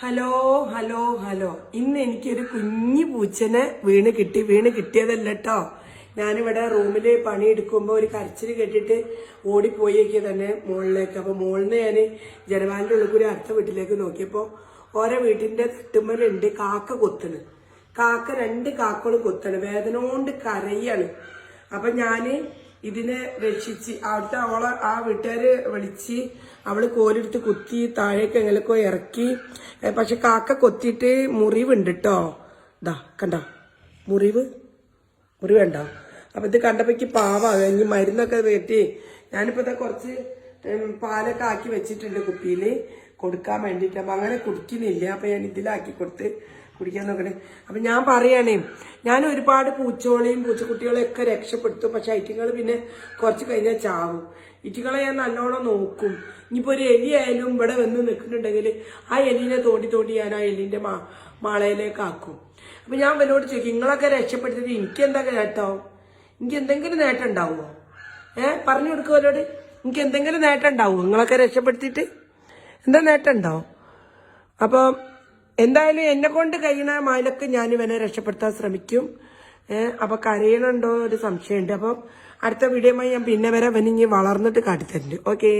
Hello hello hello ഇന്ന് എനിക്കൊരു കുഞ്ഞു പൂച്ചനെ വീണ് കിട്ടിയതല്ല കേട്ടോ. ഞാനിവിടെ റൂമിൽ പണിയെടുക്കുമ്പോൾ ഒരു കരച്ചിൽ കേട്ടിട്ട് ഓടിപ്പോയേക്ക് തന്നെ മുകളിലേക്ക്. അപ്പോൾ മുകളിൽ നിന്ന് ഞാൻ ജനവാലിൻ്റെ ഉള്ളിൽ കൂടി അടുത്ത വീട്ടിലേക്ക് നോക്കിയപ്പോൾ ഓരോ വീട്ടിൻ്റെ തട്ടുമ്മലുണ്ട് കാക്ക കൊത്തണ്. രണ്ട് കാക്കകളും കൊത്തണ്, വേദന കൊണ്ട് കരയാണ്. അപ്പം ഞാൻ ഇതിനെ രക്ഷിച്ച് അവിടുത്തെ അവളെ ആ വീട്ടുകാര് വിളിച്ച് അവള് കോലെടുത്ത് കുത്തി താഴേക്ക് എങ്ങനെയൊക്കെ ഇറക്കി. പക്ഷെ കാക്ക കൊത്തിയിട്ട് മുറിവുണ്ട് കേട്ടോ. ഇതാ കണ്ടോ മുറിവ് വേണ്ട. അപ്പൊ ഇത് കണ്ടപ്പോഴേക്ക് പാവാകുക. ഇനി മരുന്നൊക്കെ വെട്ടി ഞാനിപ്പോ കുറച്ച് പാലൊക്കെ ആക്കി വെച്ചിട്ടുണ്ട് കുപ്പിയിൽ കൊടുക്കാൻ വേണ്ടിയിട്ട്. അപ്പൊ അങ്ങനെ കുടിക്കുന്നില്ല. അപ്പൊ ഞാൻ ഇതിലാക്കി കൊടുത്ത് കുടിക്കാൻ നോക്കണേ. അപ്പൊ ഞാൻ പറയണേ, ഞാൻ ഒരുപാട് പൂച്ചോളെയും പൂച്ചക്കുട്ടികളെയും ഒക്കെ രക്ഷപ്പെടുത്തും. പക്ഷെ ഐറ്റിങ്ങൾ പിന്നെ കുറച്ച് കഴിഞ്ഞാൽ ചാവും. ഇറ്റികളെ ഞാൻ നല്ലോണം നോക്കും. ഇനിയിപ്പോ ഒരു എലി ആയാലും ഇവിടെ വന്ന് നിൽക്കുന്നുണ്ടെങ്കിൽ ആ എലിനെ തോണ്ടി ഞാൻ ആ എലിന്റെ മാളയിലേക്ക് ആക്കും. അപ്പൊ ഞാൻ വല്ലോട് ചോദിക്കും, നിങ്ങളൊക്കെ രക്ഷപ്പെടുത്തിട്ട് എനിക്ക് എന്താ നേട്ടം? എനിക്ക് എന്തെങ്കിലും നേട്ടം ഉണ്ടാവുമോ? പറഞ്ഞു കൊടുക്കുമല്ലോട്, എനിക്ക് എന്തെങ്കിലും നേട്ടം ഉണ്ടാവുമോ? നിങ്ങളൊക്കെ രക്ഷപ്പെടുത്തിയിട്ട് എന്താ നേട്ടം ഉണ്ടാവും? അപ്പൊ എന്തായാലും എന്നെ കൊണ്ട് കഴിയുന്ന മാലൊക്കെ ഞാൻ ഇവനെ രക്ഷപ്പെടുത്താൻ ശ്രമിക്കും. അപ്പൊ കരയണുണ്ടോ ഒരു സംശയമുണ്ട്. അപ്പം അടുത്ത വീഡിയോയുമായി ഞാൻ പിന്നെ വരെ ഇവനിഞ്ഞ് വളർന്നിട്ട് കാട്ടിത്തരുന്നുണ്ട്. ഓക്കേ.